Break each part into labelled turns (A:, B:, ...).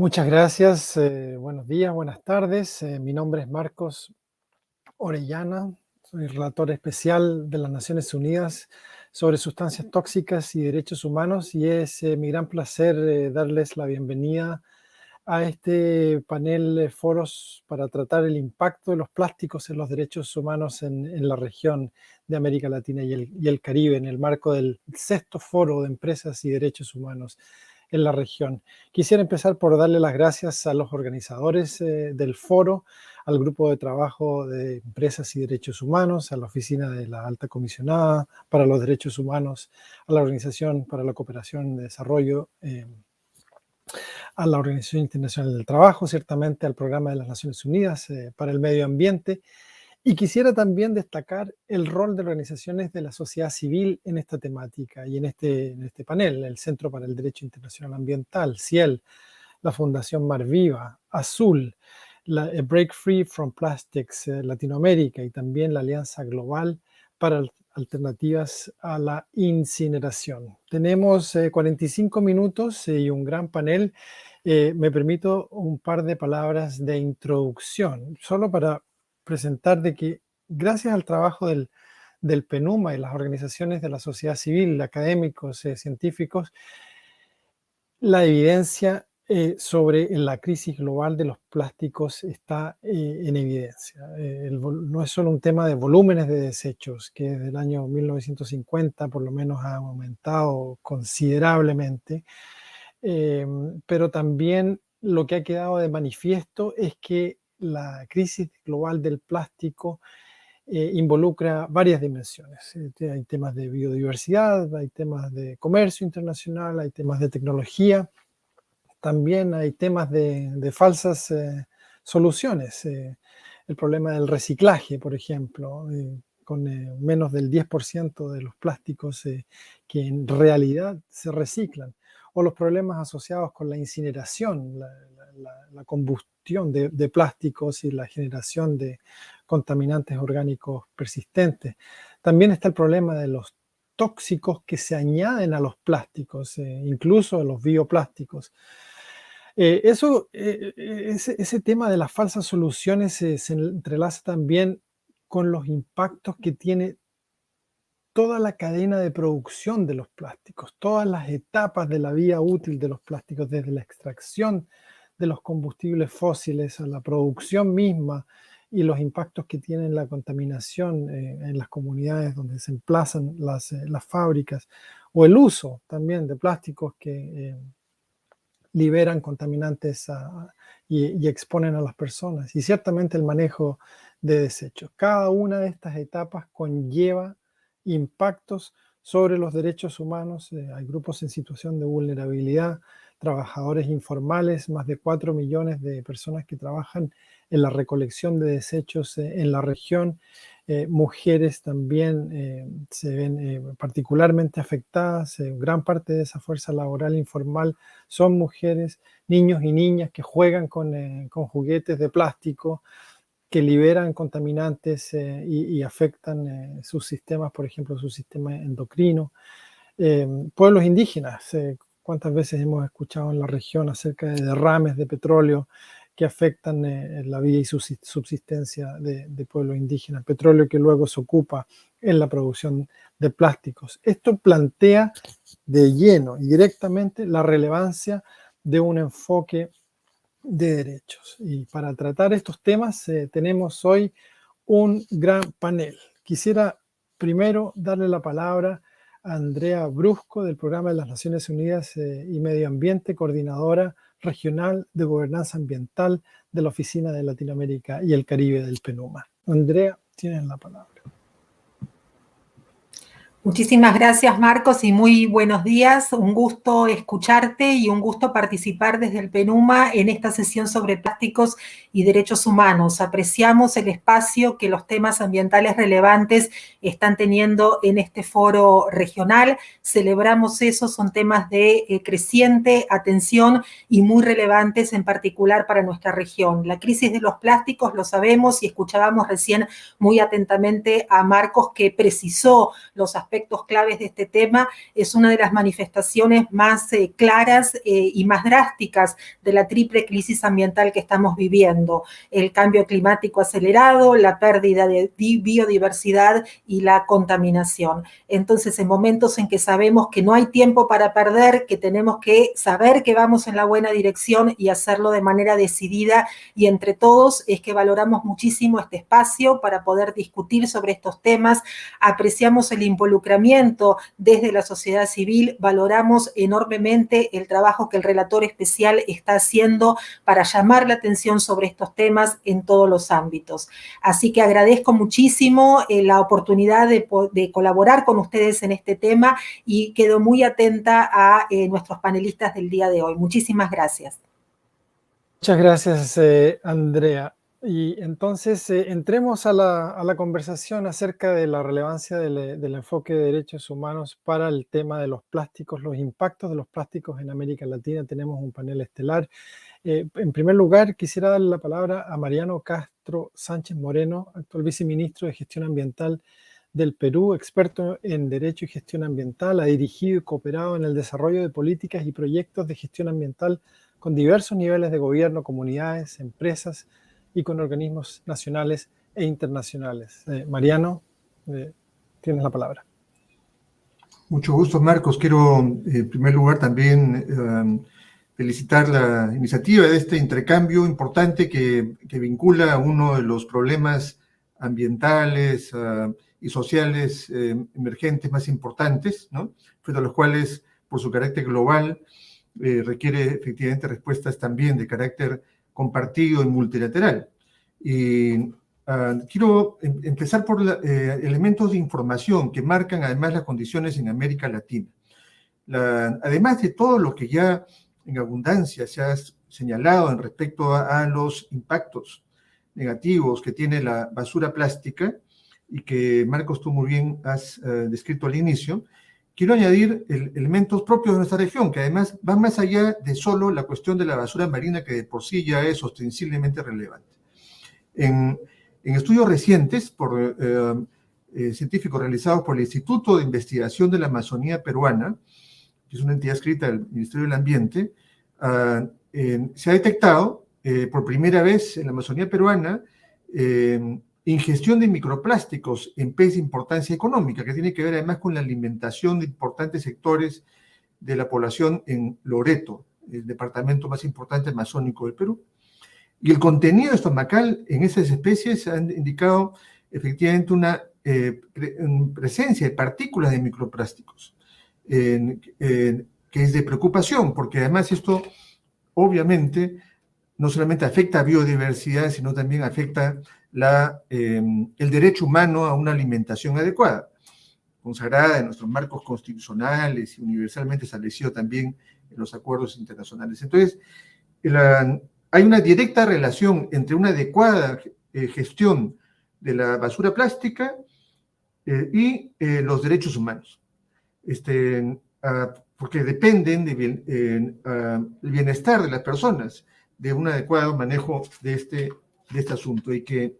A: Muchas gracias. Buenos días, buenas tardes. Mi nombre es Marcos Orellana. Soy relator especial de las Naciones Unidas sobre sustancias tóxicas y derechos humanos y es mi gran placer darles la bienvenida a este panel de foros para tratar el impacto de los plásticos en los derechos humanos en la región de América Latina y el Caribe, en el marco del sexto foro de empresas y derechos humanos en la región. Quisiera empezar por darle las gracias a los organizadores del foro, al grupo de trabajo de empresas y derechos humanos, a la oficina de la Alta Comisionada para los Derechos Humanos, a la Organización para la Cooperación y Desarrollo, a la Organización Internacional del Trabajo, ciertamente al Programa de las Naciones Unidas para el Medio Ambiente. Y quisiera también destacar el rol de organizaciones de la sociedad civil en esta temática y en este panel: el Centro para el Derecho Internacional Ambiental, CIEL, la Fundación Mar Viva, Azul, la Break Free from Plastics Latinoamérica y también la Alianza Global para Alternativas a la Incineración. Tenemos 45 minutos y un gran panel. Me permito un par de palabras de introducción, solo para presentar de que gracias al trabajo del PNUMA y las organizaciones de la sociedad civil, académicos, científicos, la evidencia sobre la crisis global de los plásticos está en evidencia. No es solo un tema de volúmenes de desechos, que desde el año 1950 por lo menos ha aumentado considerablemente, pero también lo que ha quedado de manifiesto es que la crisis global del plástico involucra varias dimensiones. Hay temas de biodiversidad, hay temas de comercio internacional, hay temas de tecnología, también hay temas de falsas soluciones. El problema del reciclaje, por ejemplo, con menos del 10% de los plásticos que en realidad se reciclan, o los problemas asociados con la incineración, la combustión de plásticos y la generación de contaminantes orgánicos persistentes. También está el problema de los tóxicos que se añaden a los plásticos, incluso a los bioplásticos. Ese tema de las falsas soluciones se entrelaza también con los impactos que tiene toda la cadena de producción de los plásticos, todas las etapas de la vida útil de los plásticos, desde la extracción de los combustibles fósiles a la producción misma, y los impactos que tiene la contaminación en las comunidades donde se emplazan las fábricas, o el uso también de plásticos que liberan contaminantes y exponen a las personas, y ciertamente el manejo de desechos. Cada una de estas etapas conlleva impactos sobre los derechos humanos. Hay grupos en situación de vulnerabilidad, trabajadores informales, más de 4 millones de personas que trabajan en la recolección de desechos en la región. Mujeres también se ven particularmente afectadas. Gran parte de esa fuerza laboral informal son mujeres, niños y niñas que juegan con juguetes de plástico, que liberan contaminantes y afectan sus sistemas, por ejemplo, su sistema endocrino. Pueblos indígenas, ¿cuántas veces hemos escuchado en la región acerca de derrames de petróleo que afectan la vida y subsistencia de pueblos indígenas? Petróleo que luego se ocupa en la producción de plásticos. Esto plantea de lleno y directamente la relevancia de un enfoque de derechos. Y para tratar estos temas tenemos hoy un gran panel. Quisiera primero darle la palabra a Andrea Brusco, del Programa de las Naciones Unidas y Medio Ambiente, coordinadora regional de gobernanza ambiental de la Oficina de Latinoamérica y el Caribe del PNUMA. Andrea, tienes la palabra.
B: Muchísimas gracias, Marcos, y muy buenos días. Un gusto escucharte y un gusto participar desde el PNUMA en esta sesión sobre plásticos y derechos humanos. Apreciamos el espacio que los temas ambientales relevantes están teniendo en este foro regional. Celebramos eso, son temas de creciente atención y muy relevantes en particular para nuestra región. La crisis de los plásticos, lo sabemos, y escuchábamos recién muy atentamente a Marcos, que precisó los aspectos aspectos claves de este tema, es una de las manifestaciones más claras y más drásticas de la triple crisis ambiental que estamos viviendo: el cambio climático acelerado, la pérdida de biodiversidad y la contaminación. Entonces, en momentos en que sabemos que no hay tiempo para perder, que tenemos que saber que vamos en la buena dirección y hacerlo de manera decidida y entre todos, es que valoramos muchísimo este espacio para poder discutir sobre estos temas. Apreciamos el involucramiento desde la sociedad civil, valoramos enormemente el trabajo que el relator especial está haciendo para llamar la atención sobre estos temas en todos los ámbitos. Así que agradezco muchísimo la oportunidad de colaborar con ustedes en este tema y quedo muy atenta a nuestros panelistas del día de hoy. Muchísimas gracias.
A: Muchas gracias, Andrea. Y entonces entremos a la conversación acerca de la relevancia del enfoque de derechos humanos para el tema de los plásticos, los impactos de los plásticos en América Latina. Tenemos un panel estelar. En primer lugar, quisiera darle la palabra a Mariano Castro Sánchez Moreno, actual viceministro de Gestión Ambiental del Perú, experto en Derecho y Gestión Ambiental. Ha dirigido y cooperado en el desarrollo de políticas y proyectos de gestión ambiental con diversos niveles de gobierno, comunidades, empresas y con organismos nacionales e internacionales. Mariano, tienes la palabra.
C: Mucho gusto, Marcos. Quiero, en primer lugar, también felicitar la iniciativa de este intercambio importante que vincula a uno de los problemas ambientales y sociales emergentes más importantes, ¿no? Frente a los cuales, por su carácter global, requiere efectivamente respuestas también de carácter compartido y multilateral. Y quiero empezar por elementos de información que marcan además las condiciones en América Latina. Además de todo lo que ya en abundancia se ha señalado en respecto a los impactos negativos que tiene la basura plástica y que, Marcos, tú muy bien has descrito al inicio, quiero añadir elementos propios de nuestra región, que además van más allá de solo la cuestión de la basura marina, que de por sí ya es ostensiblemente relevante. En estudios recientes por científicos realizados por el Instituto de Investigación de la Amazonía Peruana, que es una entidad adscrita del Ministerio del Ambiente, se ha detectado por primera vez en la Amazonía peruana ingestión de microplásticos en pez de importancia económica, que tiene que ver además con la alimentación de importantes sectores de la población en Loreto, el departamento más importante amazónico del Perú. Y el contenido estomacal en esas especies ha indicado efectivamente una presencia de partículas de microplásticos, que es de preocupación, porque además esto obviamente no solamente afecta a biodiversidad, sino también afecta el derecho humano a una alimentación adecuada, consagrada en nuestros marcos constitucionales y universalmente establecido también en los acuerdos internacionales. Entonces, hay una directa relación entre una adecuada gestión de la basura plástica y los derechos humanos, porque dependen del bienestar de las personas, de un adecuado manejo de este asunto, y que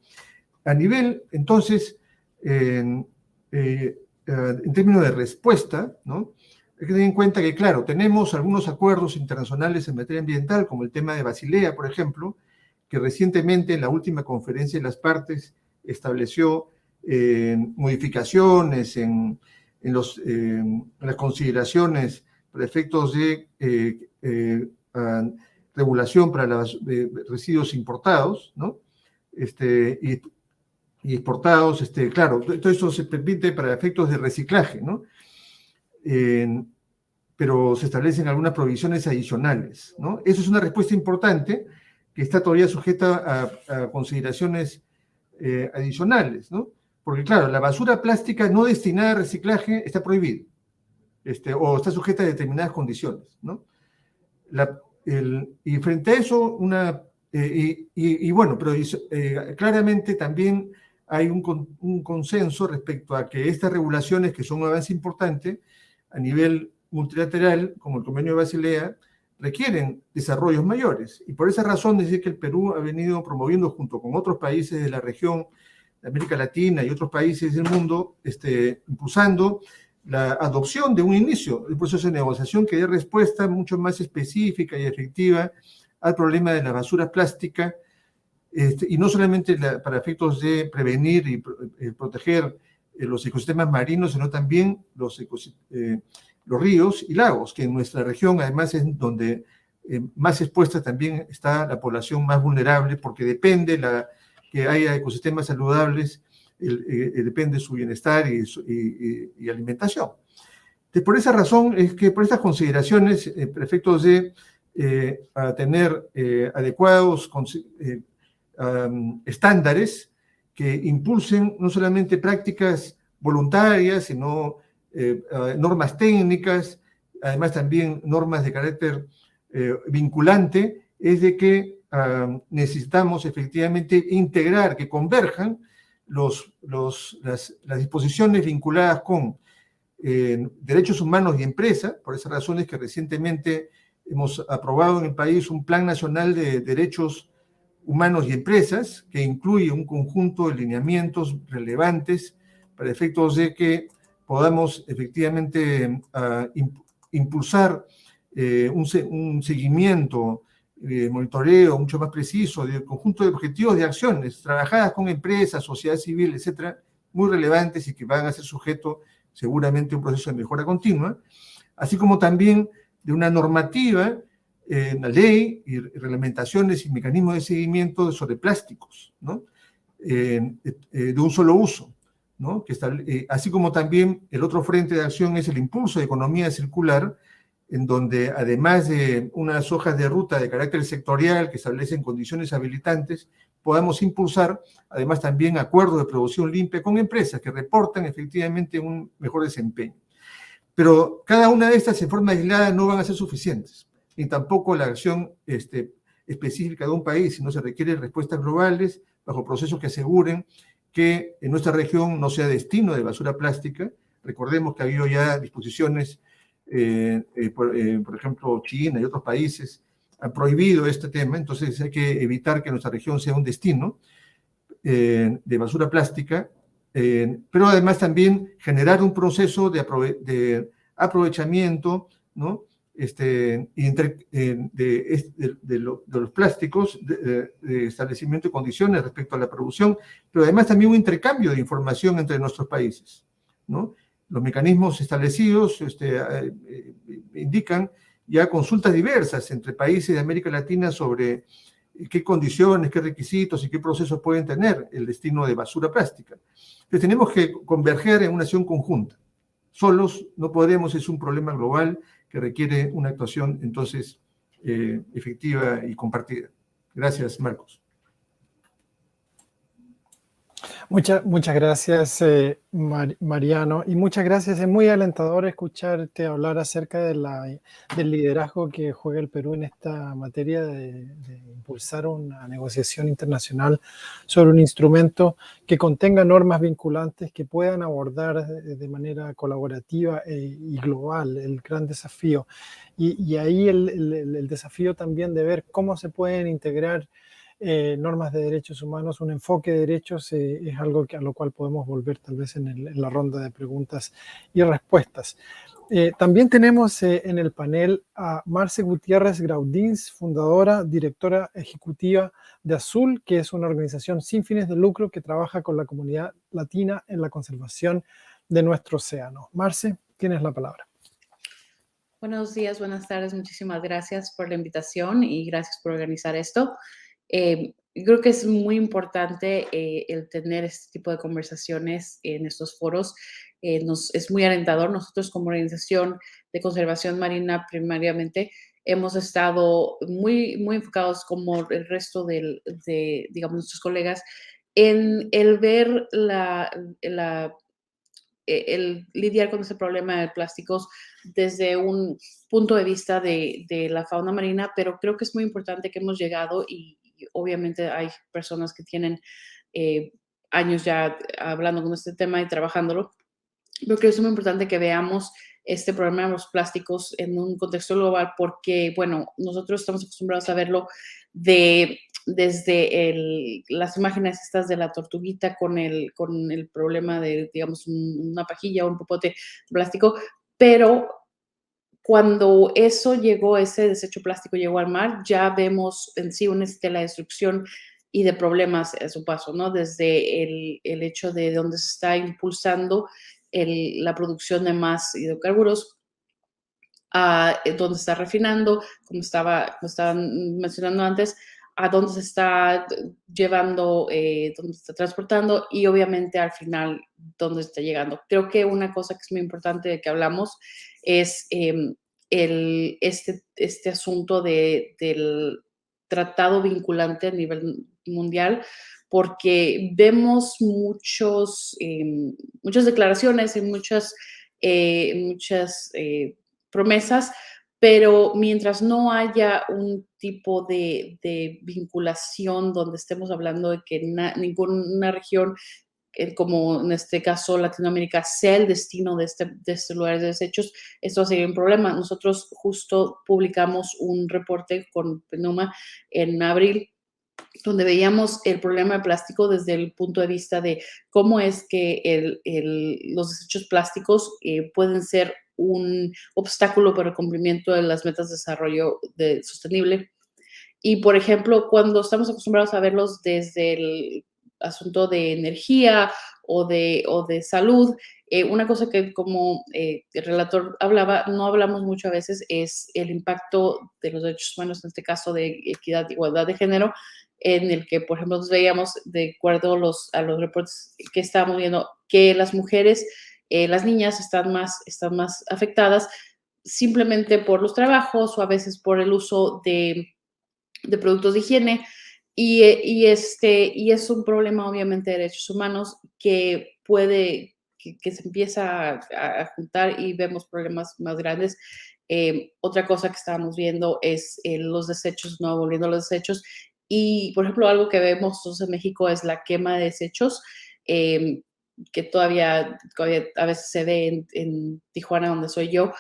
C: a nivel, entonces, en términos de respuesta, ¿no? Hay que tener en cuenta que, claro, tenemos algunos acuerdos internacionales en materia ambiental, como el tema de Basilea, por ejemplo, que recientemente en la última conferencia de las partes estableció modificaciones en las consideraciones para efectos de regulación para los residuos importados, ¿no? Y exportados, claro, todo esto se permite para efectos de reciclaje, ¿no? Pero se establecen algunas provisiones adicionales, ¿no? Eso es una respuesta importante que está todavía sujeta a consideraciones adicionales, ¿no? Porque, claro, la basura plástica no destinada a reciclaje está prohibida, o está sujeta a determinadas condiciones, ¿no? Y frente a eso, bueno, pero claramente también hay un consenso respecto a que estas regulaciones, que son un avance importante a nivel multilateral, como el Convenio de Basilea, requieren desarrollos mayores. Y por esa razón, decir que el Perú ha venido promoviendo, junto con otros países de la región de América Latina y otros países del mundo, impulsando la adopción de un inicio, el proceso de negociación que dé respuesta mucho más específica y efectiva al problema de la basura plástica, y no solamente para efectos de prevenir y proteger los ecosistemas marinos, sino también los ríos y lagos, que en nuestra región además es donde más expuesta también está la población más vulnerable, porque depende que haya ecosistemas saludables, depende su bienestar y alimentación. Entonces, por esa razón es que por estas consideraciones, para efectos de tener adecuados estándares que impulsen no solamente prácticas voluntarias, sino normas técnicas, además también normas de carácter vinculante, es de que necesitamos efectivamente integrar, que converjan las disposiciones vinculadas con derechos humanos y empresa. Por esas razones que recientemente hemos aprobado en el país un Plan Nacional de Derechos Humanos y Empresas, que incluye un conjunto de lineamientos relevantes para efectos de que podamos efectivamente impulsar un seguimiento, monitoreo mucho más preciso del conjunto de objetivos de acciones trabajadas con empresas, sociedad civil, etcétera, muy relevantes y que van a ser sujeto seguramente a un proceso de mejora continua, así como también de una normativa, una ley y reglamentaciones y mecanismos de seguimiento sobre plásticos, ¿no? De un solo uso, ¿no? Así como también el otro frente de acción es el impulso de economía circular, en donde además de unas hojas de ruta de carácter sectorial que establecen condiciones habilitantes, podamos impulsar además también acuerdos de producción limpia con empresas que reportan efectivamente un mejor desempeño. Pero cada una de estas en forma aislada no van a ser suficientes, ni tampoco la acción específica de un país, sino se requieren respuestas globales bajo procesos que aseguren que en nuestra región no sea destino de basura plástica. Recordemos que ha habido ya disposiciones, por ejemplo, China y otros países han prohibido este tema, entonces hay que evitar que nuestra región sea un destino de basura plástica, pero además también generar un proceso de aprovechamiento, ¿no? De los plásticos, de establecimiento de condiciones respecto a la producción, pero además también un intercambio de información entre nuestros países, ¿no? Los mecanismos establecidos indican ya consultas diversas entre países de América Latina sobre qué condiciones, qué requisitos y qué procesos pueden tener el destino de basura plástica. Entonces tenemos que converger en una acción conjunta. Solos no podremos, es un problema global que requiere una actuación entonces efectiva y compartida. Gracias, Marcos.
A: Muchas gracias, Mariano, y muchas gracias. Es muy alentador escucharte hablar acerca del liderazgo que juega el Perú en esta materia de impulsar una negociación internacional sobre un instrumento que contenga normas vinculantes que puedan abordar de manera colaborativa y global el gran desafío. Y ahí el desafío también de ver cómo se pueden integrar normas de derechos humanos, un enfoque de derechos, es algo a lo cual podemos volver tal vez en la ronda de preguntas y respuestas. También tenemos en el panel a Marce Gutiérrez Graudins, fundadora, directora ejecutiva de Azul, que es una organización sin fines de lucro que trabaja con la comunidad latina en la conservación de nuestro océano. Marce, tienes la palabra.
D: Buenos días, buenas tardes, muchísimas gracias por la invitación y gracias por organizar esto. Creo que es muy importante el tener este tipo de conversaciones en estos foros. Es muy alentador. Nosotros como organización de conservación marina primariamente hemos estado muy enfocados como el resto de digamos, nuestros colegas en el ver el lidiar con ese problema de plásticos desde un punto de vista de la fauna marina, pero creo que es muy importante que hemos llegado y obviamente hay personas que tienen años ya hablando con este tema y trabajándolo. Creo que es muy importante que veamos este problema de los plásticos en un contexto global porque, bueno, nosotros estamos acostumbrados a verlo de desde las imágenes estas de la tortuguita con el problema de, digamos, una pajilla o un popote de plástico, pero cuando eso llegó, ese desecho plástico llegó al mar, ya vemos en sí una estela de destrucción y de problemas a su paso, ¿no? Desde el hecho de donde se está impulsando la producción de más hidrocarburos, a dónde está refinando, como estaban mencionando antes, a dónde se está llevando, dónde se está transportando y obviamente al final dónde está llegando. Creo que una cosa que es muy importante de que hablamos es este asunto del tratado vinculante a nivel mundial, porque vemos muchas declaraciones y muchas promesas, pero mientras no haya un tipo de vinculación donde estemos hablando de que ninguna región, como en este caso Latinoamérica, sea el destino de este lugar de desechos, esto sería un problema. Nosotros justo publicamos un reporte con PENUMA en abril, donde veíamos el problema de plástico desde el punto de vista de cómo es que los desechos plásticos pueden ser un obstáculo para el cumplimiento de las metas de desarrollo sostenible. Y, por ejemplo, cuando estamos acostumbrados a verlos desde el asunto de energía o de salud, una cosa que como el relator hablaba, no hablamos mucho a veces, es el impacto de los derechos humanos, en este caso de equidad e igualdad de género, en el que, por ejemplo, nos veíamos, de acuerdo a los reportes que estábamos viendo, que las mujeres, las niñas están más afectadas simplemente por los trabajos o a veces por el uso de productos de higiene, y es un problema obviamente de derechos humanos que se empieza a juntar y vemos problemas más grandes. Otra cosa que estábamos viendo es los desechos, no volviendo a los desechos, y por ejemplo algo que vemos nosotros en México es la quema de desechos, que todavía a veces se ve en Tijuana, donde soy yo,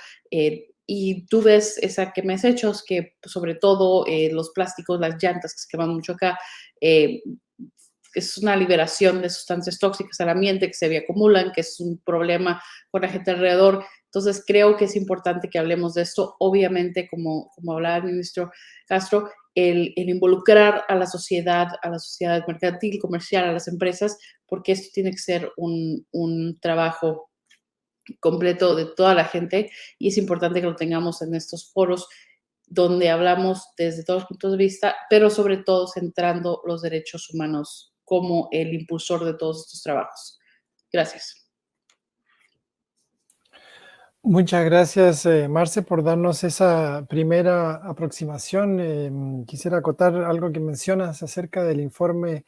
D: y tú ves esa quema de desechos que sobre todo los plásticos, las llantas que se queman mucho acá, es una liberación de sustancias tóxicas al ambiente que se acumulan, que es un problema con la gente alrededor. Entonces creo que es importante que hablemos de esto. Obviamente, como hablaba el ministro Castro, el involucrar a la sociedad mercantil, comercial, a las empresas, porque esto tiene que ser un trabajo completo de toda la gente, y es importante que lo tengamos en estos foros donde hablamos desde todos los puntos de vista, pero sobre todo centrando los derechos humanos como el impulsor de todos estos trabajos. Gracias.
A: Muchas gracias, Marce, por darnos esa primera aproximación. Quisiera acotar algo que mencionas acerca del informe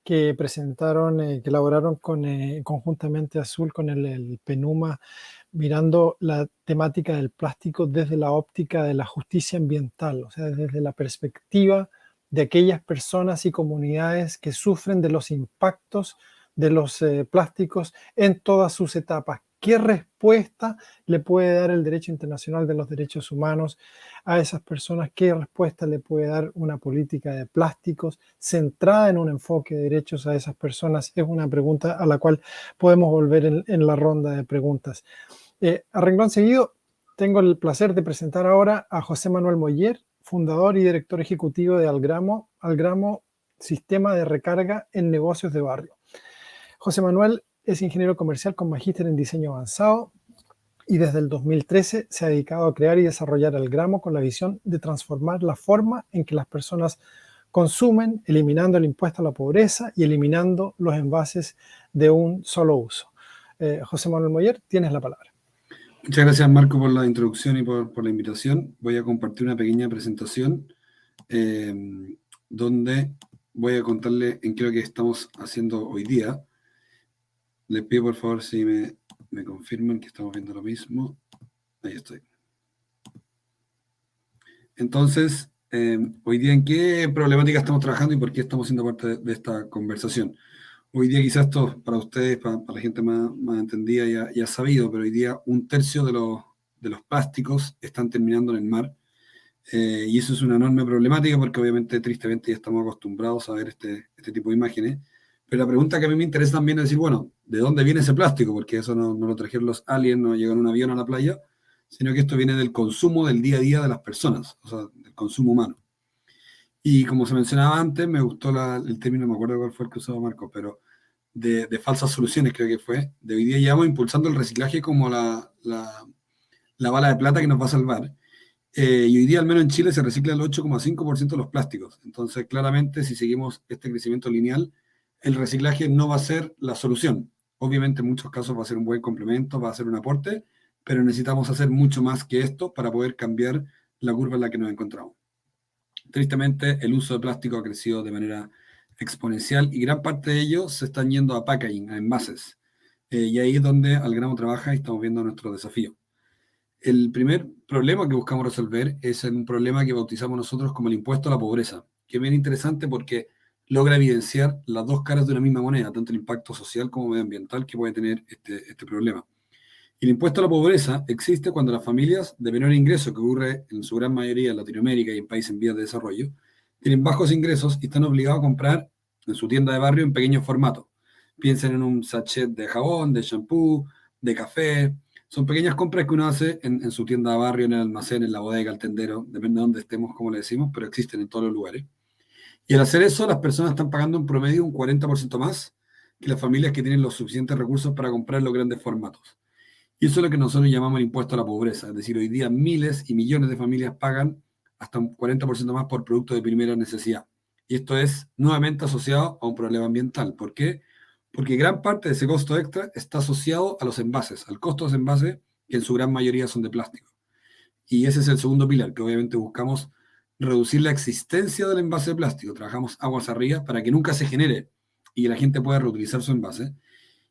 A: que presentaron, que elaboraron conjuntamente Azul con el PENUMA, mirando la temática del plástico desde la óptica de la justicia ambiental, o sea, desde la perspectiva de aquellas personas y comunidades que sufren de los impactos de los plásticos en todas sus etapas. ¿Qué respuesta le puede dar el derecho internacional de los derechos humanos a esas personas? ¿Qué respuesta le puede dar una política de plásticos centrada en un enfoque de derechos a esas personas? Es una pregunta a la cual podemos volver en la ronda de preguntas. A renglón seguido, tengo el placer de presentar ahora a José Manuel Moller, fundador y director ejecutivo de Algramo Sistema de Recarga en Negocios de Barrio. José Manuel es ingeniero comercial con magíster en diseño avanzado y desde el 2013 se ha dedicado a crear y desarrollar Algramo con la visión de transformar la forma en que las personas consumen, eliminando el impuesto a la pobreza y eliminando los envases de un solo uso. José Manuel Moller, tienes la palabra.
E: Muchas gracias, Marco, por la introducción y por la invitación. Voy a compartir una pequeña presentación donde voy a contarle en qué es lo que estamos haciendo hoy día. Les pido por favor si me confirman que estamos viendo lo mismo. Ahí estoy. Entonces, hoy día en qué problemática estamos trabajando y por qué estamos siendo parte de esta conversación. Hoy día quizás esto para ustedes, para la gente más entendida ya sabido, pero hoy día 1/3 de los plásticos están terminando en el mar. Y eso es una enorme problemática porque obviamente, tristemente, ya estamos acostumbrados a ver este tipo de imágenes. Pero la pregunta que a mí me interesa también es decir, bueno, ¿de dónde viene ese plástico? Porque eso no lo trajeron los aliens, no llegó en un avión a la playa, sino que esto viene del consumo del día a día de las personas, o sea, del consumo humano. Y como se mencionaba antes, me gustó el término, no me acuerdo cuál fue el que usaba Marco, pero de falsas soluciones creo que fue. De hoy día llevamos impulsando el reciclaje como la bala de plata que nos va a salvar. Y hoy día, al menos en Chile, se recicla el 8,5% de los plásticos. Entonces, claramente, si seguimos este crecimiento lineal, el reciclaje no va a ser la solución. Obviamente, en muchos casos va a ser un buen complemento, va a ser un aporte, pero necesitamos hacer mucho más que esto para poder cambiar la curva en la que nos encontramos. Tristemente, el uso de plástico ha crecido de manera exponencial y gran parte de ellos se están yendo a packaging, a envases. Y ahí es donde Algramo trabaja y estamos viendo nuestro desafío. El primer problema que buscamos resolver es un problema que bautizamos nosotros como el impuesto a la pobreza, que es bien interesante porque logra evidenciar las dos caras de una misma moneda, tanto el impacto social como medioambiental que puede tener este problema. El impuesto a la pobreza existe cuando las familias de menor ingreso, que ocurre en su gran mayoría en Latinoamérica y en países en vías de desarrollo, tienen bajos ingresos y están obligados a comprar en su tienda de barrio en pequeños formatos. Piensen en un sachet de jabón, de shampoo, de café. Son pequeñas compras que uno hace en su tienda de barrio, en el almacén, en la bodega, el tendero, depende de dónde estemos, como le decimos, pero existen en todos los lugares. Y al hacer eso, las personas están pagando en promedio un 40% más que las familias que tienen los suficientes recursos para comprar los grandes formatos. Y eso es lo que nosotros llamamos el impuesto a la pobreza. Es decir, hoy día miles y millones de familias pagan hasta un 40% más por productos de primera necesidad. Y esto es nuevamente asociado a un problema ambiental. ¿Por qué? Porque gran parte de ese costo extra está asociado a los envases, al costo de los envases, que en su gran mayoría son de plástico. Y ese es el segundo pilar, que obviamente buscamos reducir la existencia del envase de plástico. Trabajamos aguas arriba para que nunca se genere y que la gente pueda reutilizar su envase.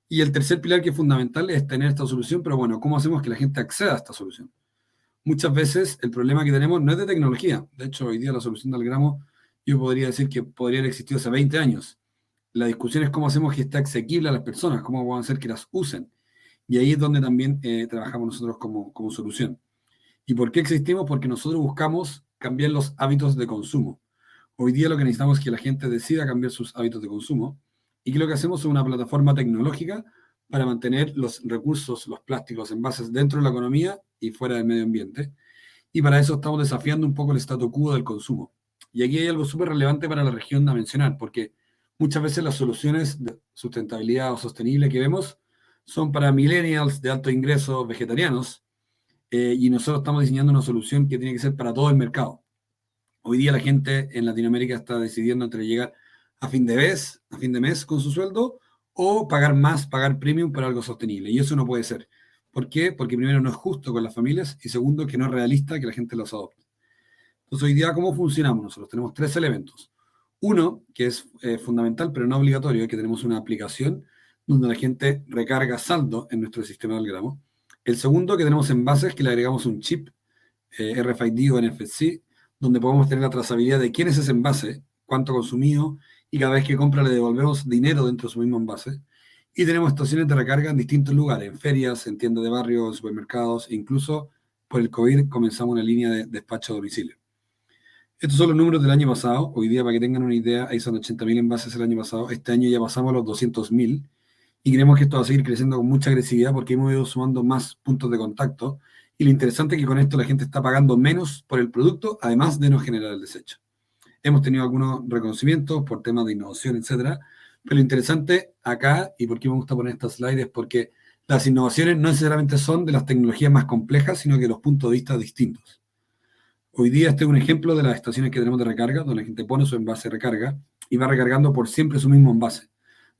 E: Y el tercer pilar que es fundamental es tener esta solución, pero bueno, ¿cómo hacemos que la gente acceda a esta solución? Muchas veces el problema que tenemos no es de tecnología. De hecho, hoy día la solución de Algramo, yo podría decir que podría haber existido hace 20 años. La discusión es cómo hacemos que esté asequible a las personas, cómo vamos a hacer que las usen. Y ahí es donde también trabajamos nosotros como solución. ¿Y por qué existimos? Porque nosotros buscamos cambiar los hábitos de consumo. Hoy día lo que necesitamos es que la gente decida cambiar sus hábitos de consumo. Y que lo que hacemos es una plataforma tecnológica para mantener los recursos, los plásticos, los envases dentro de la economía y fuera del medio ambiente. Y para eso estamos desafiando un poco el statu quo del consumo. Y aquí hay algo súper relevante para la región a mencionar, porque muchas veces las soluciones de sustentabilidad o sostenible que vemos son para millennials de alto ingreso vegetarianos, y nosotros estamos diseñando una solución que tiene que ser para todo el mercado. Hoy día la gente en Latinoamérica está decidiendo entre llegar a fin de mes con su sueldo o pagar más, pagar premium para algo sostenible. Y eso no puede ser. ¿Por qué? Porque primero no es justo con las familias y segundo que no es realista que la gente los adopte. Entonces hoy día, ¿cómo funcionamos nosotros? Tenemos 3 elementos. Uno, que es fundamental pero no obligatorio, es que tenemos una aplicación donde la gente recarga saldo en nuestro sistema de Algramo. El segundo, que tenemos envases que le agregamos un chip RFID o NFC, donde podemos tener la trazabilidad de quién es ese envase, cuánto consumido, y cada vez que compra le devolvemos dinero dentro de su mismo envase. Y tenemos estaciones de recarga en distintos lugares, en ferias, en tiendas de barrio, en supermercados, e incluso por el COVID comenzamos una línea de despacho a domicilio. Estos son los números del año pasado. Hoy día, para que tengan una idea, ahí son 80.000 envases el año pasado. Este año ya pasamos los 200.000 y creemos que esto va a seguir creciendo con mucha agresividad porque hemos ido sumando más puntos de contacto. Y lo interesante es que con esto la gente está pagando menos por el producto, además de no generar el desecho. Hemos tenido algunos reconocimientos por temas de innovación, etcétera. Pero lo interesante acá, y por qué me gusta poner estas slides, es porque las innovaciones no necesariamente son de las tecnologías más complejas, sino que de los puntos de vista distintos. Hoy día este es un ejemplo de las estaciones que tenemos de recarga, donde la gente pone su envase de recarga y va recargando por siempre su mismo envase.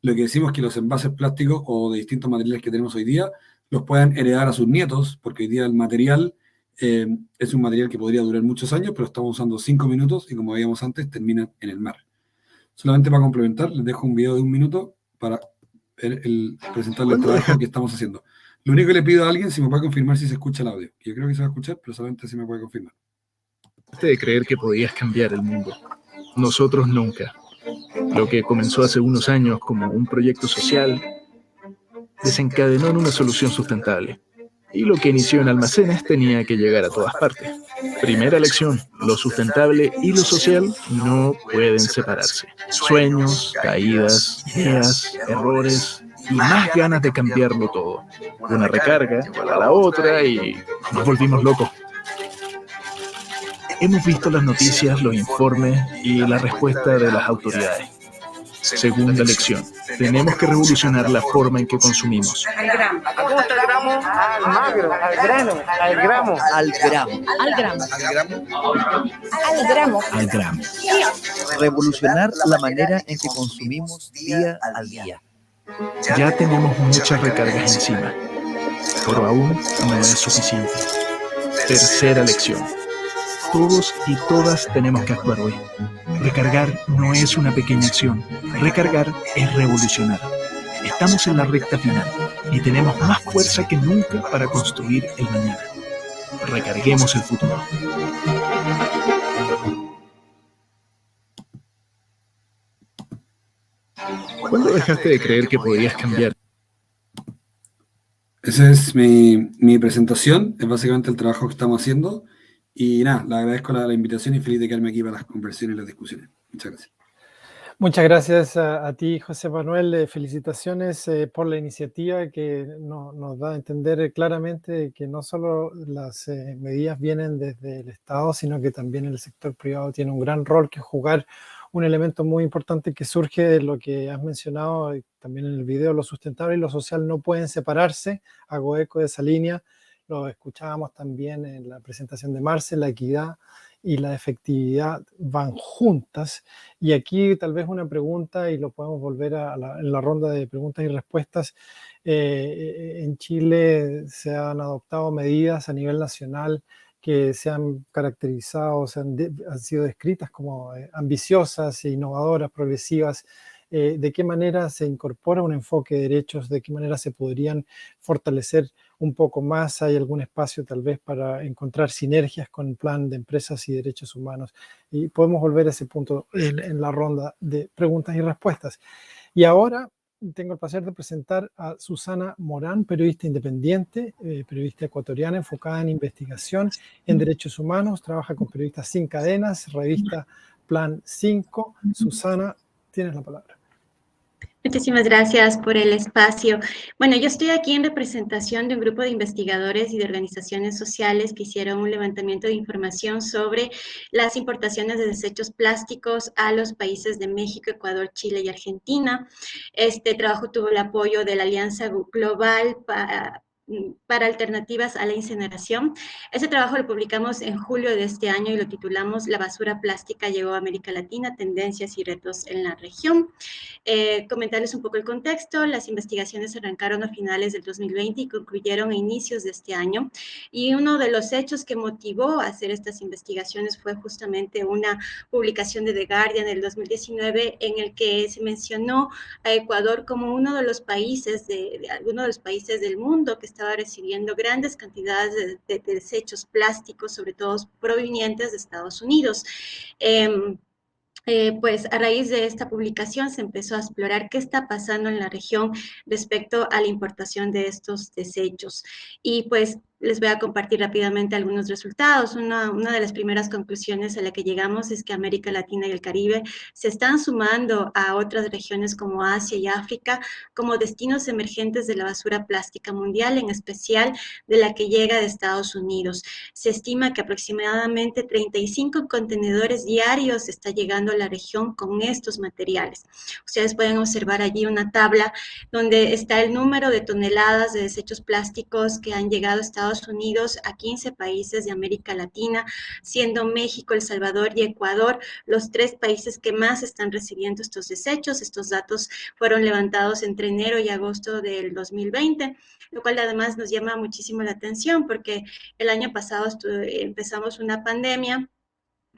E: Lo que decimos es que los envases plásticos o de distintos materiales que tenemos hoy día los puedan heredar a sus nietos, porque hoy día el material es un material que podría durar muchos años, pero estamos usando 5 minutos y como veíamos antes, termina en el mar. Solamente para complementar, les dejo un video de 1 minuto para presentarles el trabajo que estamos haciendo. Lo único que le pido a alguien, si me puede confirmar si se escucha el audio. Yo creo que se va a escuchar, pero solamente si me puede confirmar.
F: De creer que podías cambiar el mundo. Nosotros nunca. Lo que comenzó hace unos años como un proyecto social desencadenó en una solución sustentable. y lo que inició en almacenes tenía que llegar a todas partes. Primera lección: lo sustentable y lo social no pueden separarse. Sueños, caídas, ideas, errores y más ganas de cambiarlo todo. Una recarga para la otra y nos volvimos locos. Hemos visto las noticias, los informes y la respuesta de las autoridades. Segunda lección: tenemos que revolucionar la forma en que consumimos.
G: Al gramo. ¿A cómo está el gramo? Al magro, al grano, al gramo.
H: Al gramo.
G: Al gramo.
H: Al gramo. Al gramo. Revolucionar la manera en que consumimos día a día.
F: Ya tenemos muchas recargas encima, pero aún no es suficiente. Tercera lección: todos y todas tenemos que actuar hoy. Recargar no es una pequeña acción. Recargar es revolucionar. Estamos en la recta final y tenemos más fuerza que nunca para construir el mañana. Recarguemos el futuro. ¿Cuándo dejaste de creer que podías cambiar?
E: Esa es mi presentación, es básicamente el trabajo que estamos haciendo. Y nada, le agradezco la invitación y feliz de quedarme aquí para las conversaciones y las discusiones. Muchas gracias.
A: Muchas gracias a ti, José Manuel. Felicitaciones por la iniciativa que nos da a entender claramente que no solo las medidas vienen desde el Estado, sino que también el sector privado tiene un gran rol que jugar. Un elemento muy importante que surge de lo que has mencionado también en el video: lo sustentable y lo social no pueden separarse. Hago eco de esa línea. Lo escuchábamos también en la presentación de Marce. La equidad y la efectividad van juntas. Y aquí tal vez una pregunta, y lo podemos volver en la ronda de preguntas y respuestas. En Chile se han adoptado medidas a nivel nacional que se han caracterizado, han sido descritas como ambiciosas, innovadoras, progresivas. ¿De qué manera se incorpora un enfoque de derechos? ¿De qué manera se podrían fortalecer un poco más? ¿Hay algún espacio tal vez para encontrar sinergias con el plan de empresas y derechos humanos? Y podemos volver a ese punto en la ronda de preguntas y respuestas. Y ahora tengo el placer de presentar a Susana Morán, periodista independiente, periodista ecuatoriana enfocada en investigación en derechos humanos. Trabaja con Periodistas Sin Cadenas, revista Plan 5. Susana, tienes la palabra.
I: Muchísimas gracias por el espacio. Bueno, yo estoy aquí en representación de un grupo de investigadores y de organizaciones sociales que hicieron un levantamiento de información sobre las importaciones de desechos plásticos a los países de México, Ecuador, Chile y Argentina. Este trabajo tuvo el apoyo de la Alianza Global para alternativas a la incineración. Ese trabajo lo publicamos en julio de este año y lo titulamos La basura plástica llegó a América Latina, tendencias y retos en la región. Comentarles un poco el contexto. Las investigaciones arrancaron a finales del 2020 y concluyeron a inicios de este año. Y uno de los hechos que motivó a hacer estas investigaciones fue justamente una publicación de The Guardian del 2019 en el que se mencionó a Ecuador como uno de los países alguno de los países del mundo que estaba recibiendo grandes cantidades de desechos plásticos, sobre todo provenientes de Estados Unidos. Pues a raíz de esta publicación se empezó a explorar qué está pasando en la región respecto a la importación de estos desechos. Y pues les voy a compartir rápidamente algunos resultados. Una de las primeras conclusiones a la que llegamos es que América Latina y el Caribe se están sumando a otras regiones como Asia y África como destinos emergentes de la basura plástica mundial, en especial de la que llega de Estados Unidos. Se estima que aproximadamente 35 contenedores diarios está llegando a la región con estos materiales. Ustedes pueden observar allí una tabla donde está el número de toneladas de desechos plásticos que han llegado a Estados Unidos a 15 países de América Latina, siendo México, El Salvador y Ecuador los 3 países que más están recibiendo estos desechos. Estos datos fueron levantados entre enero y agosto del 2020, lo cual además nos llama muchísimo la atención porque el año pasado empezamos una pandemia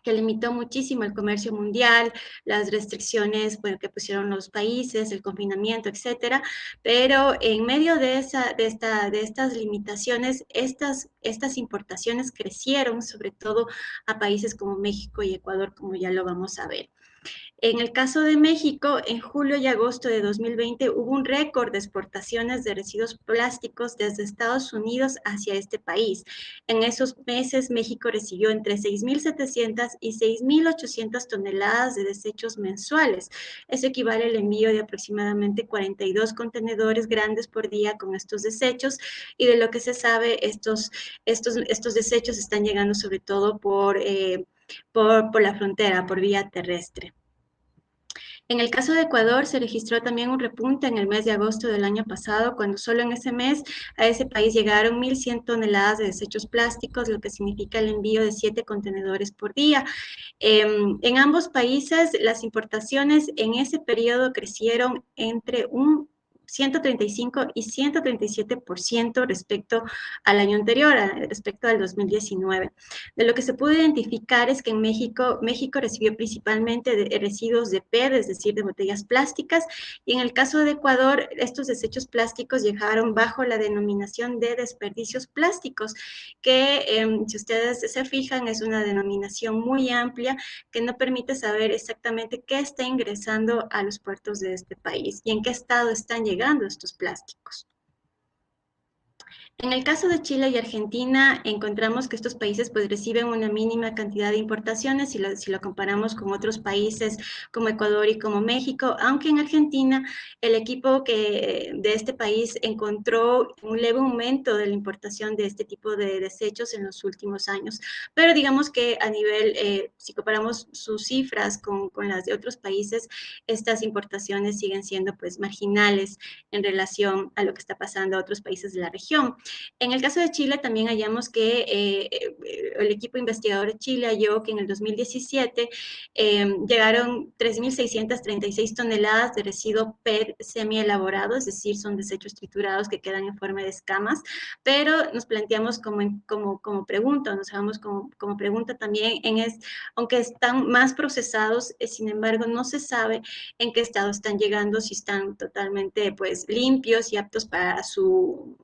I: que limitó muchísimo el comercio mundial, las restricciones que pusieron los países, el confinamiento, etcétera, pero en medio de estas limitaciones, estas importaciones crecieron, sobre todo a países como México y Ecuador, como ya lo vamos a ver. En el caso de México, en julio y agosto de 2020 hubo un récord de exportaciones de residuos plásticos desde Estados Unidos hacia este país. En esos meses, México recibió entre 6.700 y 6.800 toneladas de desechos mensuales. Eso equivale al envío de aproximadamente 42 contenedores grandes por día con estos desechos, y de lo que se sabe, estos desechos están llegando sobre todo por la frontera, por vía terrestre. En el caso de Ecuador, se registró también un repunte en el mes de agosto del año pasado, cuando solo en ese mes a ese país llegaron 1.100 toneladas de desechos plásticos, lo que significa el envío de 7 contenedores por día. En ambos países, las importaciones en ese periodo crecieron entre un 135 y 137% respecto al año anterior, respecto al 2019. De lo que se pudo identificar es que en México recibió principalmente de residuos de PET, es decir, de botellas plásticas, y en el caso de Ecuador, estos desechos plásticos llegaron bajo la denominación de desperdicios plásticos, que si ustedes se fijan, es una denominación muy amplia que no permite saber exactamente qué está ingresando a los puertos de este país y en qué estado están llegando estos plásticos. En el caso de Chile y Argentina, encontramos que estos países pues reciben una mínima cantidad de importaciones si lo comparamos con otros países como Ecuador y como México, aunque en Argentina el equipo de este país encontró un leve aumento de la importación de este tipo de desechos en los últimos años. Pero digamos que a nivel, si comparamos sus cifras con las de otros países, estas importaciones siguen siendo pues marginales en relación a lo que está pasando a otros países de la región. En el caso de Chile también hallamos que el equipo investigador de Chile halló que en el 2017 llegaron 3.636 toneladas de residuo PET semielaborado, es decir, son desechos triturados que quedan en forma de escamas, pero nos planteamos como pregunta, nos hagamos como pregunta también, aunque están más procesados, sin embargo, no se sabe en qué estado están llegando, si están totalmente pues limpios y aptos para su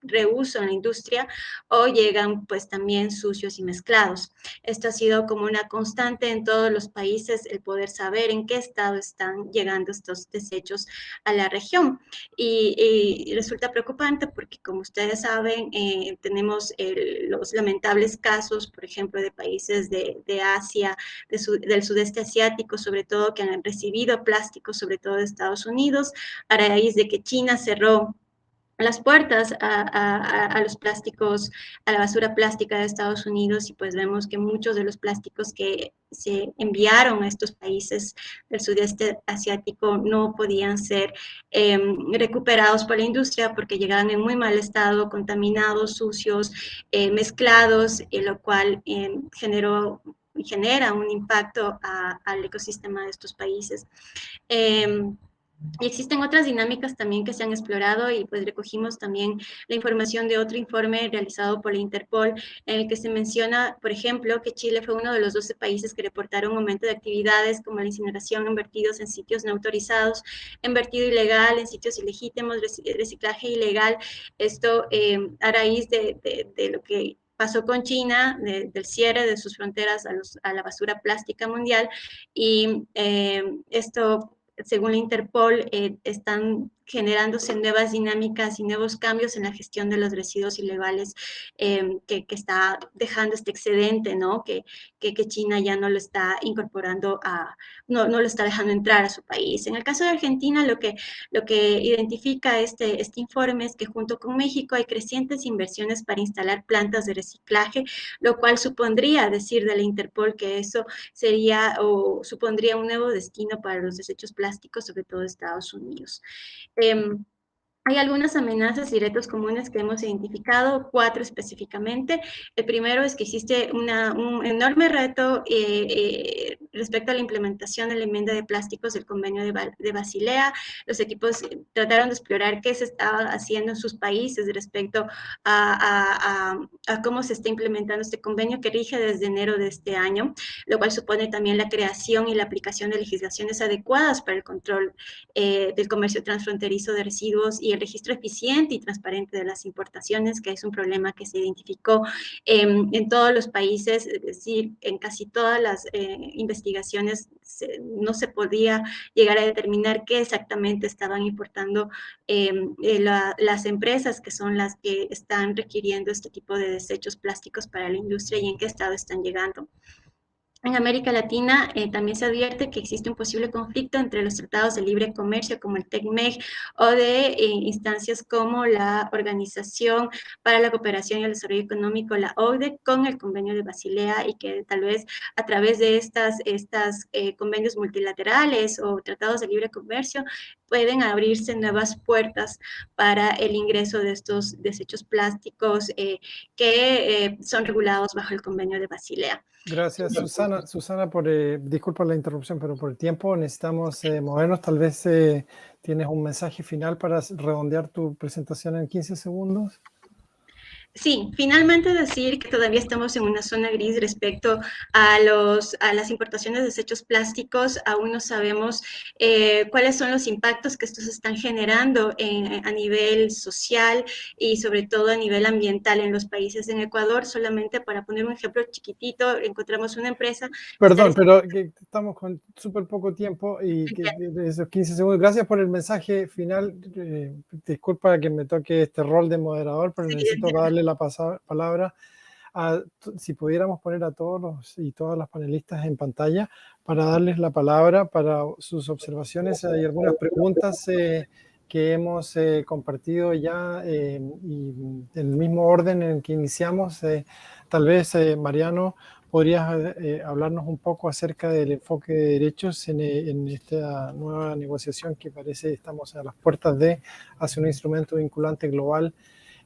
I: reuso en la industria, o llegan pues también sucios y mezclados. Esto ha sido como una constante en todos los países, el poder saber en qué estado están llegando estos desechos a la región. Y resulta preocupante porque, como ustedes saben, tenemos los lamentables casos, por ejemplo, de países de Asia, del sudeste asiático, sobre todo, que han recibido plásticos, sobre todo de Estados Unidos, a raíz de que China cerró las puertas a los plásticos, a la basura plástica de Estados Unidos, y pues vemos que muchos de los plásticos que se enviaron a estos países del sudeste asiático no podían ser recuperados por la industria porque llegaban en muy mal estado, contaminados, sucios, mezclados, lo cual genera un impacto al ecosistema de estos países. Y existen otras dinámicas también que se han explorado, y pues recogimos también la información de otro informe realizado por la Interpol, en el que se menciona, por ejemplo, que Chile fue uno de los 12 países que reportaron un aumento de actividades como la incineración en vertidos en sitios no autorizados, en vertido ilegal, en sitios ilegítimos, reciclaje ilegal. Esto a raíz de lo que pasó con China, del cierre de sus fronteras a la basura plástica mundial, y esto, según la Interpol, están generándose nuevas dinámicas y nuevos cambios en la gestión de los residuos ilegales que está dejando este excedente, ¿no? Que China ya no lo está incorporando, no lo está dejando entrar a su país. En el caso de Argentina, lo que identifica este informe es que junto con México hay crecientes inversiones para instalar plantas de reciclaje, lo cual supondría, a decir de la Interpol, que eso sería o supondría un nuevo destino para los desechos plásticos, sobre todo de Estados Unidos. Hay algunas amenazas y retos comunes que hemos identificado, 4 específicamente. El primero es que existe un enorme reto respecto a la implementación de la enmienda de plásticos del convenio de Basilea. Los equipos trataron de explorar qué se estaba haciendo en sus países respecto a cómo se está implementando este convenio, que rige desde enero de este año, lo cual supone también la creación y la aplicación de legislaciones adecuadas para el control del comercio transfronterizo de residuos y el registro eficiente y transparente de las importaciones, que es un problema que se identificó en todos los países, es decir, en casi todas las investigaciones no se podía llegar a determinar qué exactamente estaban importando las empresas que son las que están requiriendo este tipo de desechos plásticos para la industria y en qué estado están llegando. En América Latina también se advierte que existe un posible conflicto entre los tratados de libre comercio como el TECMEC o de instancias como la Organización para la Cooperación y el Desarrollo Económico, la OCDE, con el Convenio de Basilea, y que tal vez a través de estas convenios multilaterales o tratados de libre comercio pueden abrirse nuevas puertas para el ingreso de estos desechos plásticos que son regulados bajo el Convenio de Basilea.
A: Gracias, Susana. Susana, disculpa la interrupción, pero por el tiempo necesitamos movernos. Tal vez tienes un mensaje final para redondear tu presentación en 15 segundos.
I: Sí, finalmente decir que todavía estamos en una zona gris respecto a las importaciones de desechos plásticos. Aún no sabemos cuáles son los impactos que estos están generando a nivel social y sobre todo a nivel ambiental en los países. En Ecuador, solamente para poner un ejemplo chiquitito, encontramos una empresa...
A: Perdón, pero estamos con súper poco tiempo y esos 15 segundos. Gracias por el mensaje final. Disculpa que me toque este rol de moderador, pero necesito darle la palabra si pudiéramos poner a todos y todas las panelistas en pantalla para darles la palabra para sus observaciones. Hay algunas preguntas que hemos compartido ya y en el mismo orden en que iniciamos. Tal vez, Mariano, ¿podrías hablarnos un poco acerca del enfoque de derechos en esta nueva negociación que parece estamos a las puertas hacia un instrumento vinculante global?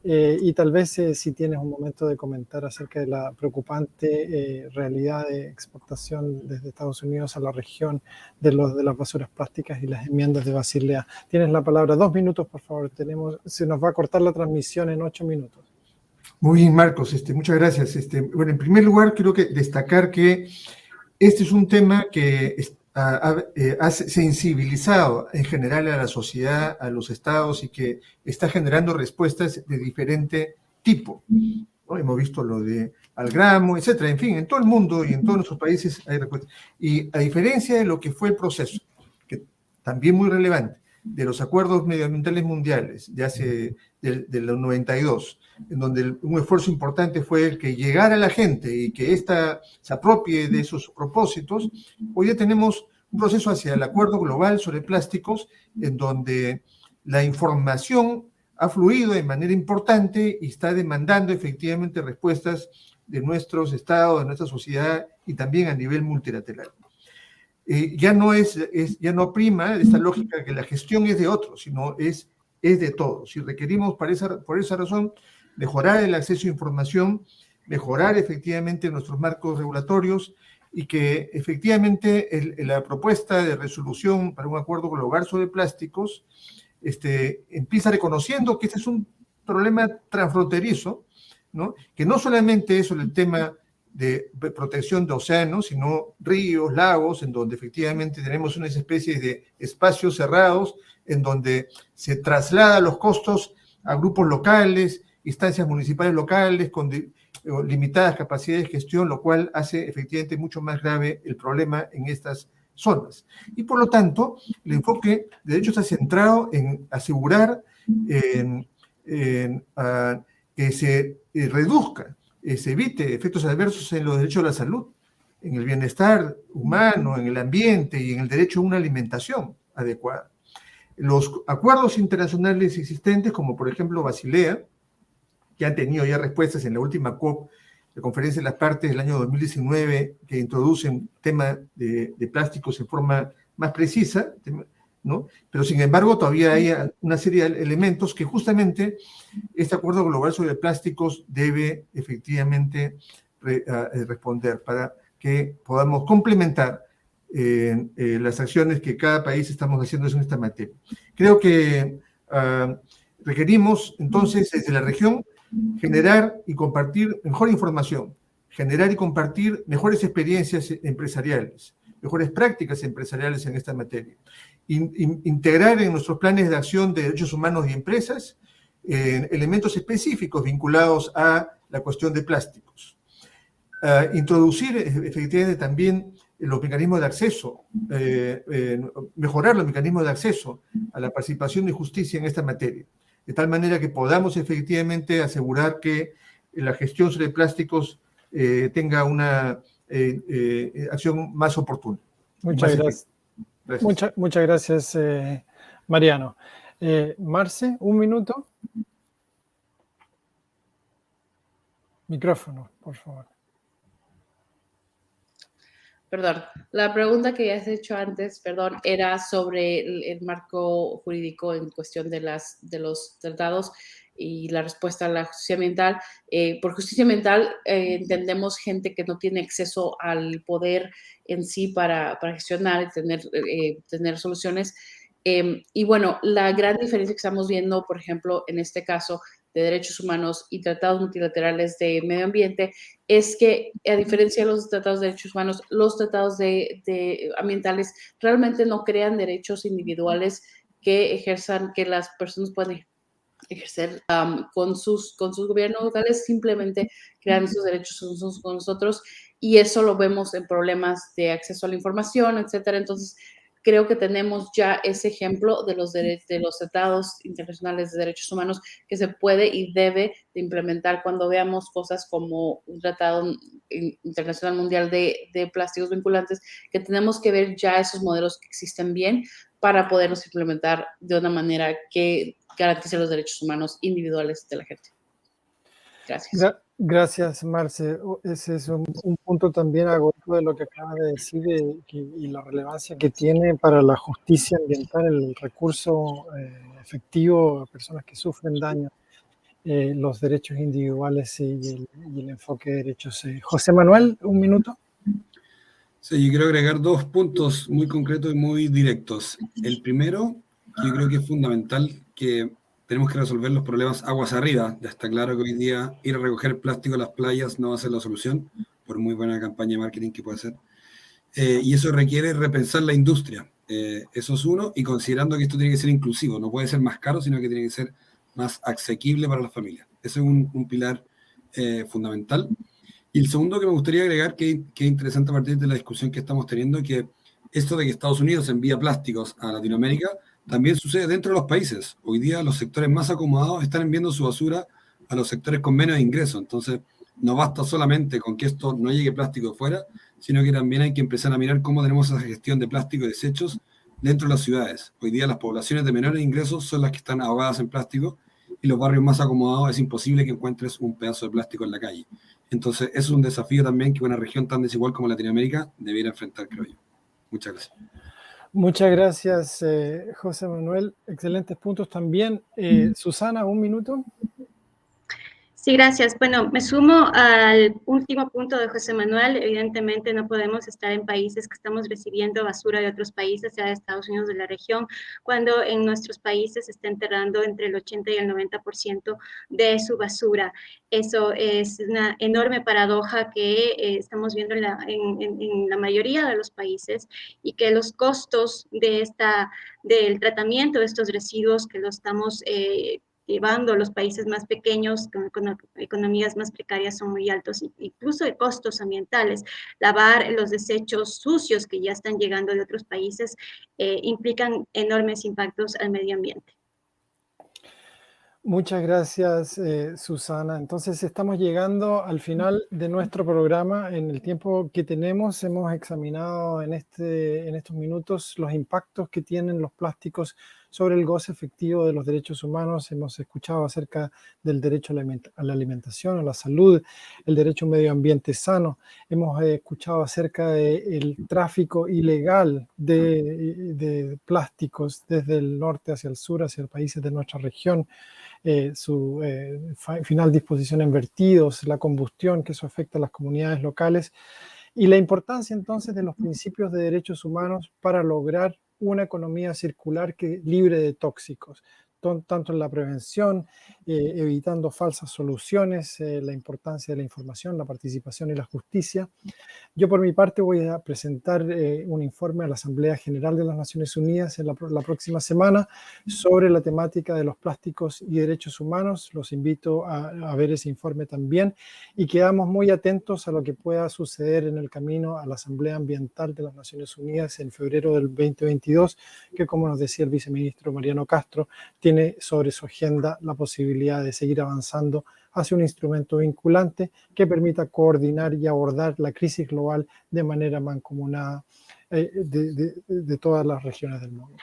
A: Y tal vez si tienes un momento de comentar acerca de la preocupante realidad de exportación desde Estados Unidos a la región de las basuras plásticas y las enmiendas de Basilea. Tienes la palabra. 2 minutos, por favor. Se nos va a cortar la transmisión en 8 minutos.
C: Muy bien, Marcos. Muchas gracias. Bueno, en primer lugar, quiero destacar que este es un tema que ha sensibilizado en general a la sociedad, a los estados, y que está generando respuestas de diferente tipo, ¿no? Hemos visto lo de al gramo, etcétera. En fin, en todo el mundo y en todos nuestros países hay respuestas. Y a diferencia de lo que fue el proceso, que también muy relevante, de los acuerdos medioambientales mundiales de los 92, en donde un esfuerzo importante fue el que llegara la gente y que ésta se apropie de esos propósitos, hoy ya tenemos un proceso hacia el acuerdo global sobre plásticos, en donde la información ha fluido de manera importante y está demandando efectivamente respuestas de nuestros estados, de nuestra sociedad y también a nivel multilateral. Ya no prima esta lógica que la gestión es de otros, sino es de todos. Y requerimos por esa razón mejorar el acceso a información, mejorar efectivamente nuestros marcos regulatorios y que efectivamente la propuesta de resolución para un acuerdo global sobre plásticos empieza reconociendo que este es un problema transfronterizo, ¿no? Que no solamente es sobre el tema de protección de océanos, sino ríos, lagos, en donde efectivamente tenemos unas especies de espacios cerrados, en donde se traslada los costos a grupos locales, instancias municipales locales con limitadas capacidades de gestión, lo cual hace efectivamente mucho más grave el problema en estas zonas. Y por lo tanto, el enfoque de derecho está centrado en asegurar que se reduzca, se evite efectos adversos en los derechos de la salud, en el bienestar humano, en el ambiente y en el derecho a una alimentación adecuada. Los acuerdos internacionales existentes, como por ejemplo Basilea, que han tenido ya respuestas en la última COP, la Conferencia de las Partes del año 2019, que introducen tema de plásticos en forma más precisa, ¿no? Pero sin embargo todavía hay una serie de elementos que justamente este acuerdo global sobre plásticos debe efectivamente responder para que podamos complementar las acciones que cada país estamos haciendo en esta materia. Creo que requerimos entonces desde la región generar y compartir mejor información, generar y compartir mejores experiencias empresariales, mejores prácticas empresariales en esta materia. integrar en nuestros planes de acción de derechos humanos y empresas elementos específicos vinculados a la cuestión de plásticos. Introducir efectivamente también los mecanismos de acceso, mejorar los mecanismos de acceso a la participación de justicia en esta materia, de tal manera que podamos efectivamente asegurar que la gestión sobre plásticos tenga una acción más oportuna.
A: Muchas gracias. Muchas gracias, Mariano. Marce, un minuto. Micrófono, por favor.
D: Perdón, la pregunta que ya has hecho antes, perdón, era sobre el marco jurídico en cuestión de los tratados y la respuesta a la justicia ambiental. Por justicia ambiental entendemos gente que no tiene acceso al poder en sí para gestionar y tener soluciones. Y bueno, la gran diferencia que estamos viendo, por ejemplo, en este caso de derechos humanos y tratados multilaterales de medio ambiente, es que a diferencia de los tratados de derechos humanos, los tratados de ambientales realmente no crean derechos individuales que las personas pueden ejercer con sus gobiernos locales, simplemente crean esos derechos con nosotros, y eso lo vemos en problemas de acceso a la información, etcétera. Entonces, creo que tenemos ya ese ejemplo de los tratados internacionales de derechos humanos que se puede y debe de implementar cuando veamos cosas como un tratado internacional mundial de plásticos vinculantes, que tenemos que ver ya esos modelos que existen bien para poderlos implementar de una manera que garantice los derechos humanos individuales de la gente. Gracias.
A: Gracias, Marce. Ese es un punto también agosto de lo que acabas de decir y la relevancia que tiene para la justicia ambiental el recurso efectivo a personas que sufren daño, los derechos individuales y el enfoque de derechos. José Manuel, un minuto.
E: Sí, yo quiero agregar dos puntos muy concretos y muy directos. El primero, que yo creo que es fundamental, que tenemos que resolver los problemas aguas arriba. Ya está claro que hoy día ir a recoger plástico a las playas no va a ser la solución, por muy buena campaña de marketing que pueda ser. Y eso requiere repensar la industria. Eso es uno, y considerando que esto tiene que ser inclusivo, no puede ser más caro, sino que tiene que ser más asequible para las familias. Ese es un pilar fundamental. Y el segundo que me gustaría agregar, que es interesante a partir de la discusión que estamos teniendo, que esto de que Estados Unidos envía plásticos a Latinoamérica también sucede dentro de los países. Hoy día los sectores más acomodados están enviando su basura a los sectores con menos ingresos. Entonces, no basta solamente con que esto no llegue plástico de fuera, sino que también hay que empezar a mirar cómo tenemos esa gestión de plástico y desechos dentro de las ciudades. Hoy día las poblaciones de menores ingresos son las que están ahogadas en plástico, y los barrios más acomodados es imposible que encuentres un pedazo de plástico en la calle. Entonces, eso es un desafío también que una región tan desigual como Latinoamérica debiera enfrentar, creo yo. Muchas gracias.
A: Muchas gracias, José Manuel. Excelentes puntos también. Susana, un minuto.
I: Sí, gracias. Bueno, me sumo al último punto de José Manuel. Evidentemente no podemos estar en países que estamos recibiendo basura de otros países, sea de Estados Unidos, de la región, cuando en nuestros países se está enterrando entre el 80 y el 90% de su basura. Eso es una enorme paradoja que estamos viendo en la mayoría de los países, y que los costos del tratamiento de estos residuos que lo estamos llevando a los países más pequeños con economías más precarias son muy altos, incluso de costos ambientales. Lavar los desechos sucios que ya están llegando de otros países implican enormes impactos al medio ambiente.
A: Muchas gracias, Susana. Entonces estamos llegando al final de nuestro programa. En el tiempo que tenemos hemos examinado en estos minutos los impactos que tienen los plásticos sobre el goce efectivo de los derechos humanos. Hemos escuchado acerca del derecho a la alimentación, a la salud, el derecho a un medio ambiente sano. Hemos escuchado acerca del tráfico ilegal de plásticos desde el norte hacia el sur, hacia los países de nuestra región. Su final disposición en vertidos, la combustión, que eso afecta a las comunidades locales, y la importancia entonces de los principios de derechos humanos para lograr una economía circular libre de tóxicos. tanto en la prevención, evitando falsas soluciones, la importancia de la información, la participación y la justicia. Yo por mi parte voy a presentar un informe a la Asamblea General de las Naciones Unidas en la próxima semana sobre la temática de los plásticos y derechos humanos. Los invito a ver ese informe también y quedamos muy atentos a lo que pueda suceder en el camino a la Asamblea Ambiental de las Naciones Unidas en febrero del 2022, que como nos decía el viceministro Mariano Castro, tiene sobre su agenda la posibilidad de seguir avanzando hacia un instrumento vinculante que permita coordinar y abordar la crisis global de manera mancomunada de todas las regiones del mundo.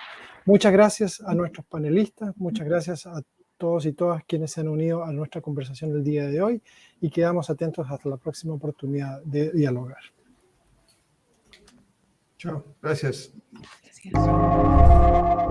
A: Muchas gracias a nuestros panelistas, muchas gracias a todos y todas quienes se han unido a nuestra conversación del día de hoy y quedamos atentos hasta la próxima oportunidad de dialogar.
C: Chao, gracias.
D: Gracias.